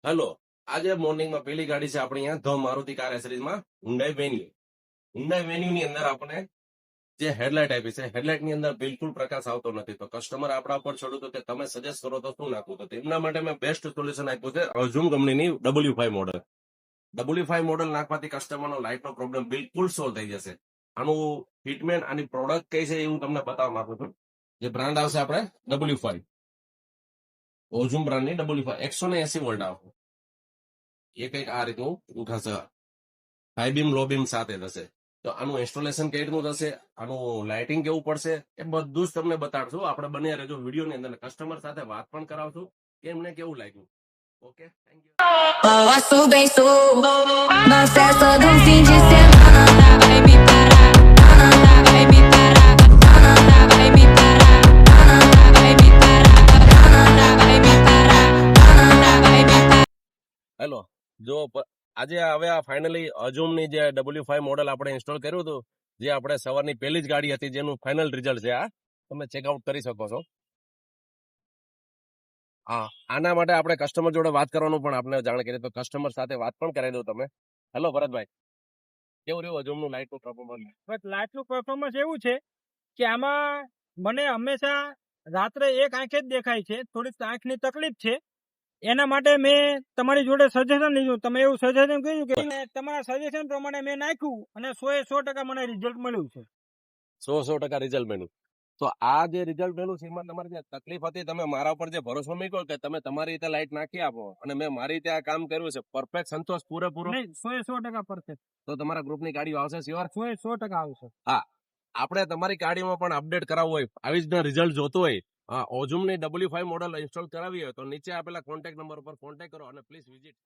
Hello, આજે મોર્નિંગમાં પેલી ગાડી છે આપણી અહીંયા ધ મારુતિ કાર એસરીઝમાં હુન્ડાઈ વેન્યુ. હુન્ડાઈ વેન્યુ ની અંદર આપણે જે હેડલાઇટ આપી છે, હેડલાઇટ ની અંદર બિલકુલ પ્રકાશ આવતો નથી. તો કસ્ટમર આપણા ઉપર છોડ્યું તો કે તમે સજેસ્ટ કરો તો શું નાખવું. તો તેમના માટે મેં બેસ્ટ સોલ્યુશન આપ્યું છે ઝૂમ કંપનીની W5 મોડલ. W5 મોડલ નાખવાથી કસ્ટમરનો લાઇટનો પ્રોબ્લેમ બિલકુલ સોલ્વ થઈ જશે. આનું ફિટમેન્ટ, આની પ્રોડક્ટ કઈ છે એ હું તમને બતાવવા માંગુ છું. જે બ્રાન્ડ આવશે આપણે W5, ઓઝુમ બ્રાન્ડની W5 180 વોલ્ટ આવશે. એ કંઈક આ રીતનું થશે, હાઈ બીમ લો બીમ સાથે થશે. તો આનું ઇન્સ્ટોલેશન કઈ રીતનું થશે, આનું લાઇટિંગ કેવું પડશે, એ બધું જ તમને બતાડશું. આપણે બને રહેજો વિડીયોની અંદર. કસ્ટમર સાથે વાત પણ કરાવશું કે એમને કેવું લાગ્યું. Okay, thank you. Oh, a sube e subo na festa do fim de semana. Vai me parar, vai me parar, vai me parar, vai me parar, vai me parar, vai me parar. Hello, જો આજે હવે આ finally અઝુમની જે W5 model આપણે install કર્યું હતું, જે આપણે સવારની પહેલી જ ગાડી હતી, જેનું ફાઇનલ રિઝલ્ટ છે. આ તમે ચેકઆઉટ કરી શકો છો. હા, આના માટે આપણે કસ્ટમર જોડે વાત કરવાનું પણ આપણે જાણ કરી, તો કસ્ટમર સાથે વાત પણ કરાવી દો તમે. હેલો ભરતભાઈ, કેવું રહ્યું અઝુમનું લાઇટનું પરફોર્મન્સ? બસ લાઇટનું પરફોર્મન્સ એવું છે કે આમાં મને હંમેશા રાત્રે એક આંખે જ દેખાય છે. થોડીક આંખની તકલીફ છે, એના માટે મેં તમારી જોડે સજેશન લીધું. તમે એવું સજેશન કર્યું કે તમારા સજેશન પ્રમાણે મેં નાખ્યું અને 100% મને રિઝલ્ટ મળ્યું છે. 100% રિઝલ્ટ મળ્યું. તો આ જે રિઝલ્ટ મળ્યું છે એમાં તમારી જે તકલીફ હતી, તમે મારા ઉપર જે ભરોસો મૂક્યો કે તમે તમારી રીતે લાઇટ નાખી આપો અને મેં મારી રીતે આ કામ કર્યું છે, પરફેક્ટ સંતોષ પૂરેપૂરો. નહીં, 100% પરફેક્ટ. તો તમારા ગ્રુપની ગાડીઓ આવશે શ્યોર? 100% આવશે. હા, આપણે તમારી ગાડીમાં પણ અપડેટ કરાવવું હોય, આવી જ રિઝલ્ટ જોતું હોય, ઓઝુમની W5 મોડલ ઇન્સ્ટોલ કરાવી હોય, તો નીચે આપેલા કોન્ટેક્ટ નંબર ઉપર કોન્ટેક્ટ કરો અને પ્લીઝ વિઝિટ